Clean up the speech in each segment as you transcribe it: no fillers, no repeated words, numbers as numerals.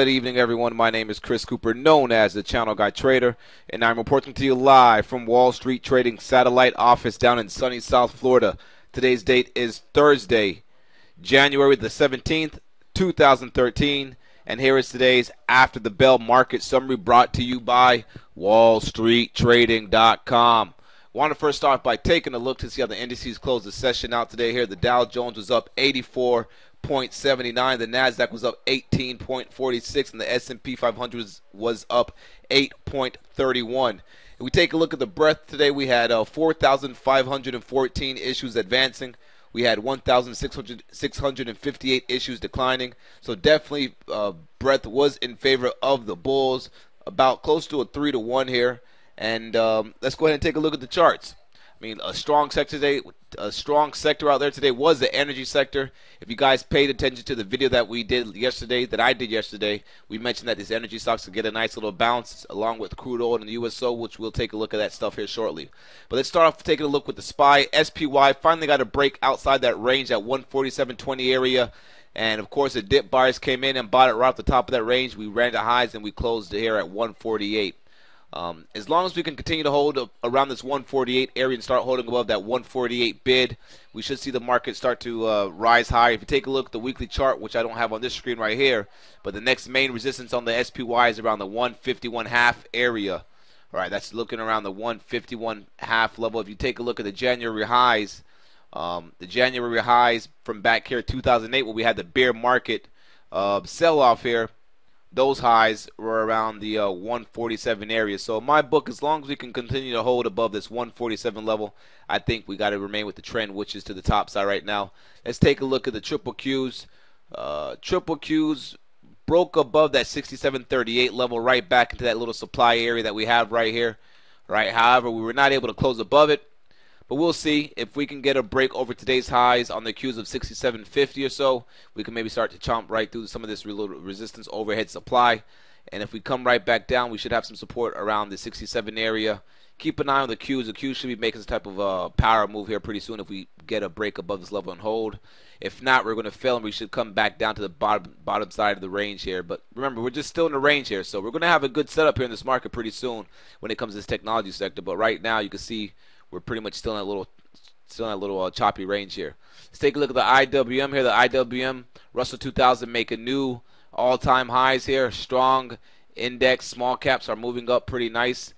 Good evening, everyone. My name is Chris Cooper, known as the Channel Guy Trader, and I'm reporting to you live from Wall Street Trading Satellite Office down in sunny South Florida. Today's date is Thursday, January the 17th, 2013, and here is today's After the Bell Market Summary brought to you by WallStreetTrading.com. Want to first start by taking a look to see how the indices closed the session out today here. The Dow Jones was up 84.79. The Nasdaq was up 18.46, and the S&P 500 was up 8.31. If we take a look at the breadth today, we had 4,514 issues advancing. We had 1,658 issues declining. So definitely breadth was in favor of the bulls, about close to a 3-to-1 here. And let's go ahead and take a look at the charts. I mean, a strong sector out there today was the energy sector. If you guys paid attention to the video that I did yesterday, we mentioned that these energy stocks could get a nice little bounce along with crude oil and the USO, which we'll take a look at that stuff here shortly. But let's start off taking a look with the SPY. SPY finally got a break outside that range at 147.20 area. And, of course, the dip buyers came in and bought it right off the top of that range. We ran to highs and we closed here at 148. As long as we can continue to hold around this 148 area and start holding above that 148 bid, we should see the market start to rise higher. If you take a look at the weekly chart, which I don't have on this screen right here, but the next main resistance on the SPY is around the 151.5 area. All right, that's looking around the 151.5 level. If you take a look at the January highs, from back here 2008 where we had the bear market sell-off here, those highs were around the 147 area. So in my book, as long as we can continue to hold above this 147 level, I think we got to remain with the trend, which is to the top side right now. Let's take a look at the triple Qs. Triple Qs broke above that 67.38 level, right back into that little supply area that we have right here. Right. However, we were not able to close above it. But we'll see if we can get a break over today's highs on the Qs of 67.50 or so. We can maybe start to chomp right through some of this resistance overhead supply. And if we come right back down, we should have some support around the 67 area. Keep an eye on the Qs. The Qs should be making some type of power move here pretty soon if we get a break above this level and hold. If not, we're going to fail and we should come back down to the bottom side of the range here. But remember, we're just still in the range here. So we're going to have a good setup here in this market pretty soon when it comes to this technology sector. But right now, you can see we're pretty much still in a little choppy range here. Let's take a look at the IWM here. The IWM Russell 2000 making new all-time highs here. Strong index. Small caps are moving up pretty nice.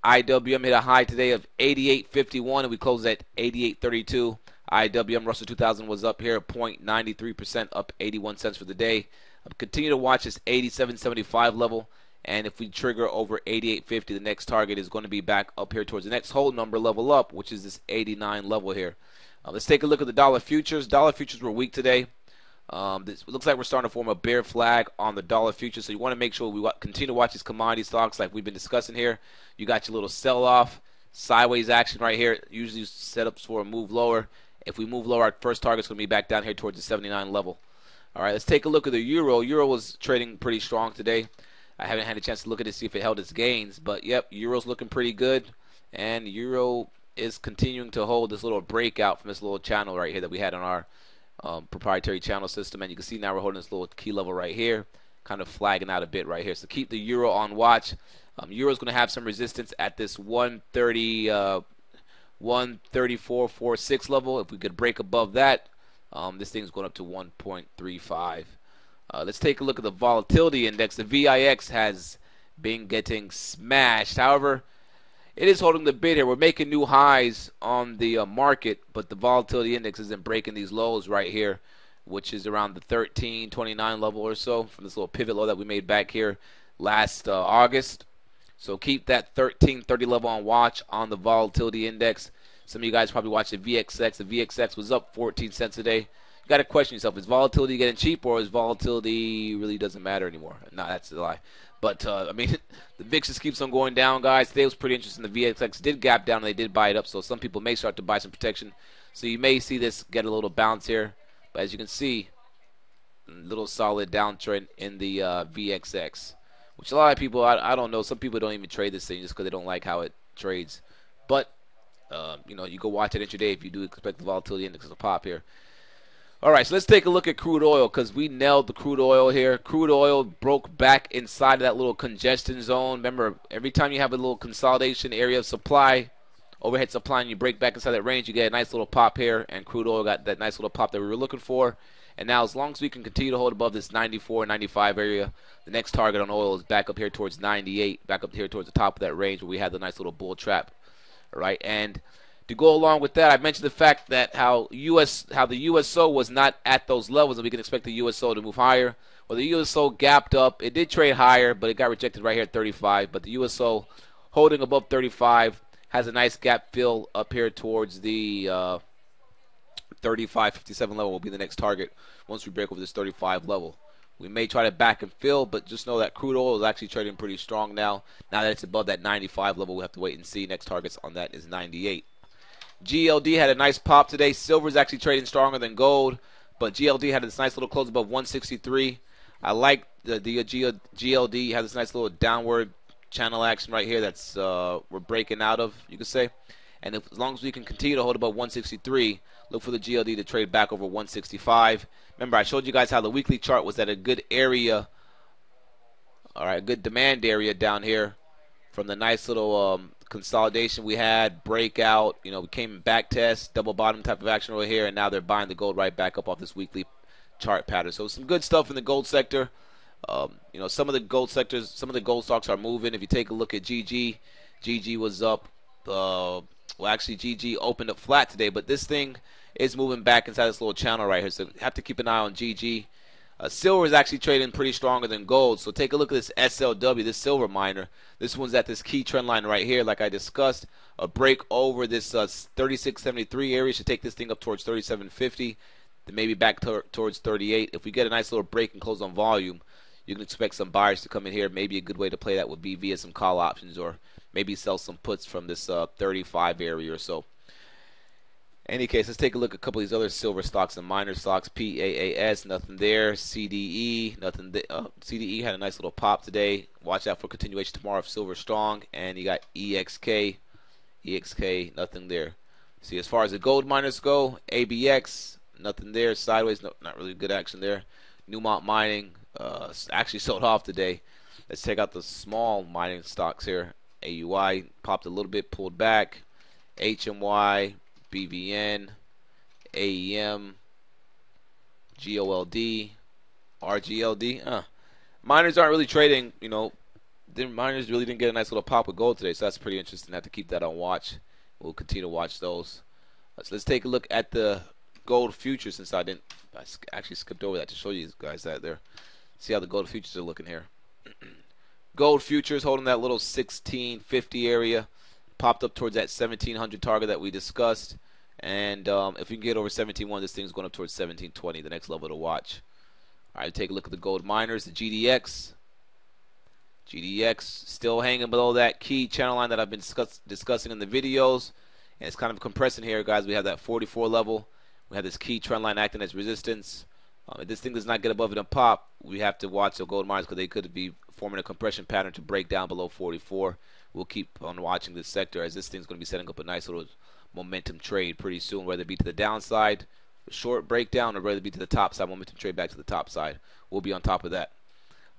IWM hit a high today of 88.51 and we closed at 88.32. IWM Russell 2000 was up here 0.93%, up 81 cents for the day. Continue to watch this 87.75 level. And if we trigger over 88.50, the next target is going to be back up here towards the next whole number level up, which is this 89 level here. Let's take a look at the dollar futures. Dollar futures were weak today. This looks like we're starting to form a bear flag on the dollar futures. So you want to make sure we continue to watch these commodity stocks like we've been discussing here. You got your little sell-off, sideways action right here. Usually setups for a move lower. If we move lower, our first target is going to be back down here towards the 79 level. All right, let's take a look at the euro. Euro was trading pretty strong today. I haven't had a chance to look at it to see if it held its gains. But, yep, Euro's looking pretty good. And Euro is continuing to hold this little breakout from this little channel right here that we had on our proprietary channel system. And you can see now we're holding this little key level right here, kind of flagging out a bit right here. So keep the Euro on watch. Euro's going to have some resistance at this 134.46 level. If we could break above that, this thing's going up to 1.35. Let's take a look at the volatility index. The VIX has been getting smashed. However, it is holding the bid here. We're making new highs on the market, but the volatility index isn't breaking these lows right here, which is around the 13.29 level or so from this little pivot low that we made back here last August. So keep that 13.30 level on watch on the volatility index. Some of you guys probably watched the VXX. The VXX was up 14 cents a day. Got to question yourself, is volatility getting cheap or is volatility really doesn't matter anymore? No, that's a lie. But, I mean, the VIX just keeps on going down, guys. Today was pretty interesting. The VXX did gap down and they did buy it up, so some people may start to buy some protection. So you may see this get a little bounce here. But as you can see, a little solid downtrend in the VXX, which a lot of people, I don't know, some people don't even trade this thing just because they don't like how it trades. But, you know, you go watch it intraday if you do expect the volatility index to pop here. All right, so let's take a look at crude oil because we nailed the crude oil here. Crude oil broke back inside of that little congestion zone. Remember, every time you have a little consolidation area of supply, overhead supply, and you break back inside that range, you get a nice little pop here, and crude oil got that nice little pop that we were looking for. And now, as long as we can continue to hold above this 94, 95 area, the next target on oil is back up here towards 98, back up here towards the top of that range where we had the nice little bull trap. All right, and to go along with that, I mentioned the fact that how the USO was not at those levels, and we can expect the USO to move higher. Well, the USO gapped up. It did trade higher, but it got rejected right here at 35. But the USO holding above 35 has a nice gap fill up here towards the 35.57 level will be the next target once we break over this 35 level. We may try to back and fill, but just know that crude oil is actually trading pretty strong now. Now that it's above that 95 level, we'll have to wait and see. Next targets on that is 98. GLD had a nice pop today. Silver is actually trading stronger than gold, but GLD had this nice little close above 163. I like the GLD had this nice little downward channel action right here that's we're breaking out of, you could say. And as long as we can continue to hold above 163, look for the GLD to trade back over 165. Remember, I showed you guys how the weekly chart was at a good area, all right, a good demand area down here from the nice little consolidation we had, breakout. You know, we came in back test, double bottom type of action over here, and now they're buying the gold right back up off this weekly chart pattern. So some good stuff in the gold sector. You know, some of the gold sectors, some of the gold stocks are moving. If you take a look at GG was up. Well, actually, GG opened up flat today, but this thing is moving back inside this little channel right here. So you have to keep an eye on GG. Silver is actually trading pretty stronger than gold. So take a look at this SLW, this silver miner. This one's at this key trend line right here, like I discussed. A break over this 36.73 area should take this thing up towards 37.50. Then maybe back towards 38. If we get a nice little break and close on volume, you can expect some buyers to come in here. Maybe a good way to play that would be via some call options or maybe sell some puts from this 35 area or so. In any case, let's take a look at a couple of these other silver stocks and miner stocks. PAAS, nothing there. CDE, nothing there. CDE had a nice little pop today. Watch out for continuation tomorrow if silver strong. And you got EXK, nothing there. See, as far as the gold miners go, ABX, nothing there. Sideways, no, not really good action there. Newmont Mining actually sold off today. Let's take out the small mining stocks here. AUI popped a little bit, pulled back. HMY, BVN, AEM, GOLD, RGLD. Miners aren't really trading, you know. The miners really didn't get a nice little pop with gold today, so that's pretty interesting. I have to keep that on watch. We'll continue to watch those. So let's take a look at the gold futures since I actually skipped over that to show you guys that there. See how the gold futures are looking here. Gold futures holding that little 1650 area. Popped up towards that 1700 target that we discussed. And if we can get over 17.1, this thing's going up towards 1720, the next level to watch. All right, take a look at the gold miners, the GDX. GDX still hanging below that key channel line that I've been discussing in the videos. And it's kind of compressing here, guys. We have that 44 level. We have this key trend line acting as resistance. If this thing does not get above it and pop, we have to watch the gold miners because they could be forming a compression pattern to break down below 44. We'll keep on watching this sector as this thing's going to be setting up a nice little momentum trade pretty soon, whether it be to the downside, short breakdown, or whether it be to the top side, momentum trade back to the top side. We'll be on top of that.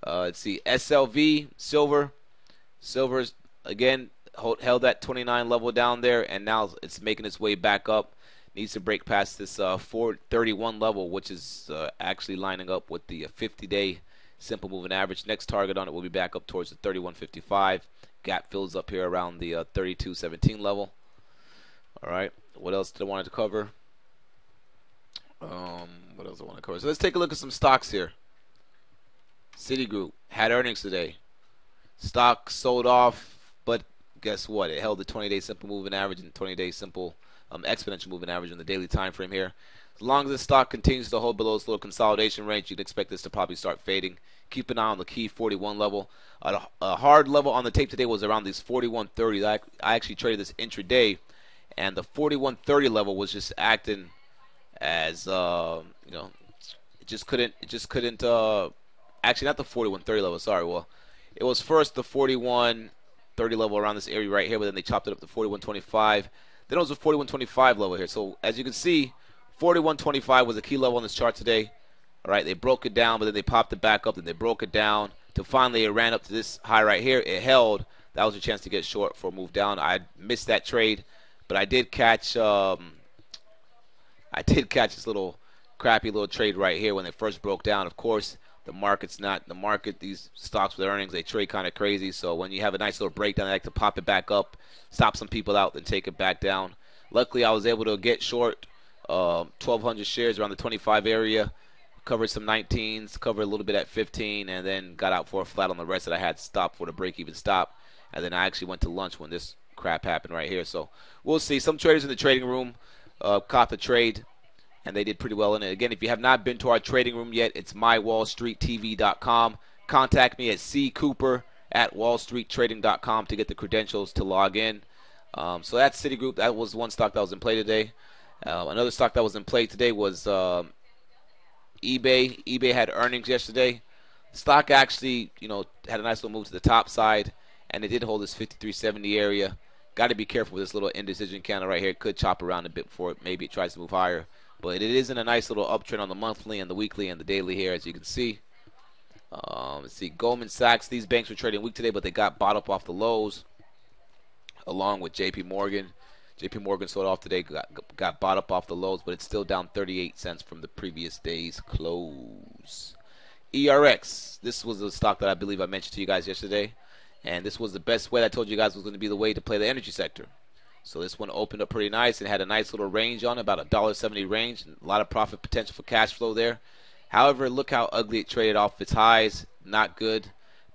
Let's see, SLV, silver. Silver's, again, held that 29 level down there, and now it's making its way back up. Needs to break past this 431 level, which is actually lining up with the 50-day simple moving average. Next target on it will be back up towards the 31.55. Gap fills up here around the 32.17 level. All right. What else did I want to cover? What else I want to cover? So let's take a look at some stocks here. Citigroup had earnings today. Stock sold off, but guess what? It held the 20-day simple moving average and 20-day simple exponential moving average in the daily time frame here. As long as this stock continues to hold below its little consolidation range, you'd expect this to probably start fading. Keep an eye on the key 41 level. A hard level on the tape today was around these 41.30. I actually traded this intraday, and the 41.30 level was just acting as you know, it just couldn't. Actually, not the 41.30 level. Sorry. Well, it was first the 41.30 level around this area right here, but then they chopped it up to 41.25. Then it was a 41.25 level here. So as you can see, 41.25 was a key level on this chart today. All right, they broke it down, but then they popped it back up, then they broke it down till finally it ran up to this high right here. It held. That was a chance to get short for a move down. I missed that trade, but I did catch this little crappy little trade right here when it first broke down. Of course, the market's not the market. These stocks with earnings, they trade kind of crazy. So when you have a nice little breakdown, I like to pop it back up, stop some people out, then take it back down. Luckily, I was able to get short 1,200 shares around the 25 area, covered some 19s, covered a little bit at 15, and then got out for a flat on the rest that I had stopped for the break-even stop. And then I actually went to lunch when this crap happened right here. So we'll see. Some traders in the trading room caught the trade, and they did pretty well in it. Again, if you have not been to our trading room yet, it's mywallstreettv.com. Contact me at ccooper@wallstreettrading.com to get the credentials to log in. So that's Citigroup. That was one stock that was in play today. Another stock that was in play today was eBay. eBay had earnings yesterday. The stock actually, had a nice little move to the top side, and it did hold this 53.70 area. Got to be careful with this little indecision candle right here. It could chop around a bit before maybe it tries to move higher. But it is in a nice little uptrend on the monthly and the weekly and the daily here, as you can see. Let's see, Goldman Sachs. These banks were trading weak today, but they got bought up off the lows, along with JP Morgan. JP Morgan sold off today, got bought up off the lows, but it's still down 38 cents from the previous day's close. ERX. This was a stock that I believe I mentioned to you guys yesterday. And this was the best way I told you guys was going to be the way to play the energy sector. So this one opened up pretty nice and had a nice little range on it, about $1.70 range. A lot of profit potential for cash flow there. However, look how ugly it traded off its highs. Not good.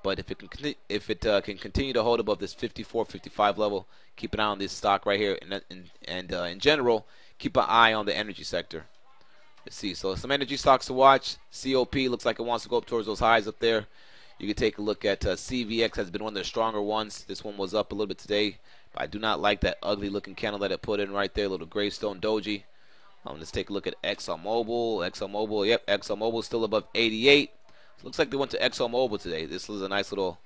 But if it can continue to hold above this 54.55 level, keep an eye on this stock right here. And in general, keep an eye on the energy sector. Let's see. So some energy stocks to watch. COP looks like it wants to go up towards those highs up there. You can take a look at CVX, has been one of the stronger ones. This one was up a little bit today. But I do not like that ugly looking candle that it put in right there, little gravestone doji. Let's take a look at ExxonMobil. ExxonMobil, yep, ExxonMobil still above 88. Looks like they went to ExxonMobil today. This was a nice little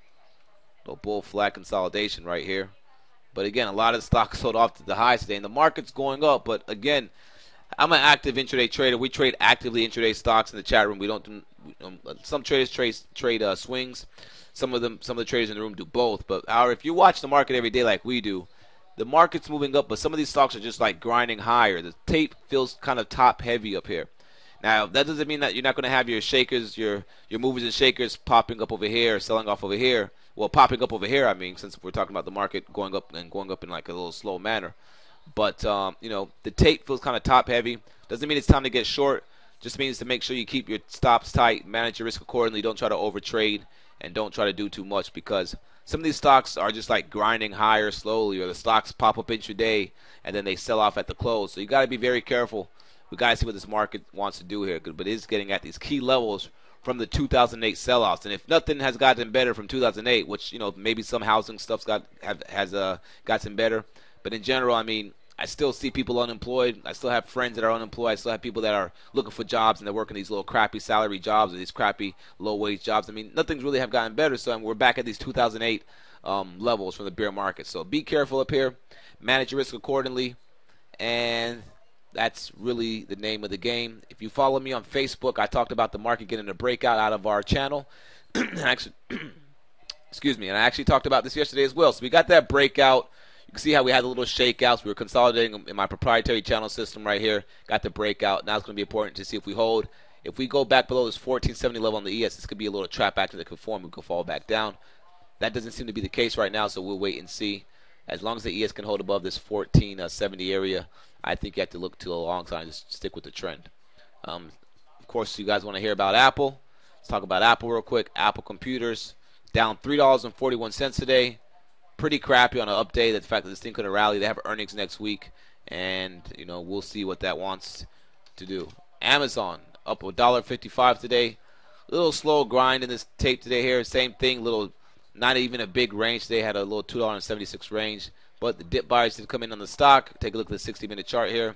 bull flag consolidation right here. But again, a lot of stocks sold off to the highs today. And the market's going up. But again, I'm an active intraday trader. We trade actively intraday stocks in the chat room. We don't do, some traders trade swings. Some of the traders in the room do both. But if you watch the market every day like we do, the market's moving up, but some of these stocks are just like grinding higher. The tape feels kind of top heavy up here. Now, that doesn't mean that you're not going to have your shakers, your movers and shakers popping up over here, selling off over here. Well, popping up over here, I mean, since we're talking about the market going up in like a little slow manner. But, the tape feels kind of top heavy. Doesn't mean it's time to get short. Just means to make sure you keep your stops tight, manage your risk accordingly. Don't try to overtrade and don't try to do too much, because some of these stocks are just like grinding higher slowly, or the stocks pop up intraday and then they sell off at the close. So you got to be very careful. We got to see what this market wants to do here, but it is getting at these key levels from the 2008 sellouts. And if nothing has gotten better from 2008, which maybe some housing stuff's has gotten better, but in general, I mean, I still see people unemployed. I still have friends that are unemployed. I still have people that are looking for jobs, and they're working these little crappy salary jobs or these crappy low-wage jobs. I mean, nothing's really have gotten better, so we're back at these 2008 levels from the bear market. So be careful up here. Manage your risk accordingly, and that's really the name of the game. If you follow me on Facebook, I talked about the market getting a breakout out of our channel. Actually, excuse me, and I actually talked about this yesterday as well. So we got that breakout. You can see how we had the little shakeouts. We were consolidating in my proprietary channel system right here. Got the breakout. Now it's going to be important to see if we hold. If we go back below this 1470 level on the ES, this could be a little trap action that could form. We could fall back down. That doesn't seem to be the case right now, so we'll wait and see. As long as the ES can hold above this 1470 area, I think you have to look to the long side and just stick with the trend. Of course, you guys want to hear about Apple. Let's talk about Apple real quick. Apple Computers down $3.41 today. Pretty crappy on an up day. The fact that this thing couldn't rally. They have earnings next week, and we'll see what that wants to do. Amazon up $1.55 today. A little slow grind in this tape today here. Same thing. Little, not even a big range. They had a little $2.76 range, but the dip buyers did come in on the stock. Take a look at the 60-minute chart here.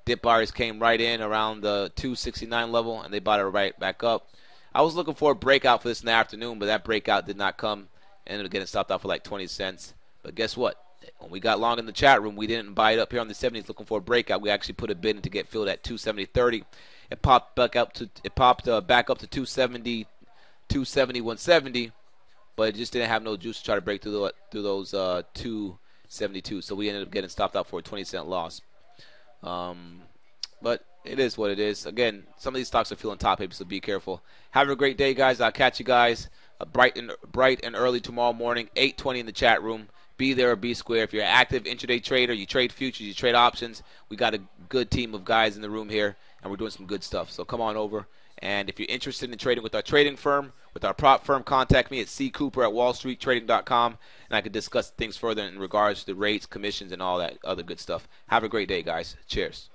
Dip buyers came right in around the 269 level, and they bought it right back up. I was looking for a breakout for this in the afternoon, but that breakout did not come. Ended up getting stopped out for like 20 cents. But guess what? When we got long in the chat room, we didn't buy it up here on the 70s looking for a breakout. We actually put a bid in to get filled at 270.30. It popped back up to back up to 270, 170, but it just didn't have no juice to try to break through those 272. So we ended up getting stopped out for a 20-cent loss. But it is what it is. Again, some of these stocks are feeling top heavy, so be careful. Have a great day, guys. I'll catch you guys bright and early tomorrow morning, 8:20 in the chat room. Be there or be square. If you're an active intraday trader, you trade futures, you trade options, we got a good team of guys in the room here, and we're doing some good stuff. So come on over. And if you're interested in trading with our trading firm, with our prop firm, contact me at ccooper@wallstreettrading.com, and I can discuss things further in regards to the rates, commissions, and all that other good stuff. Have a great day, guys. Cheers.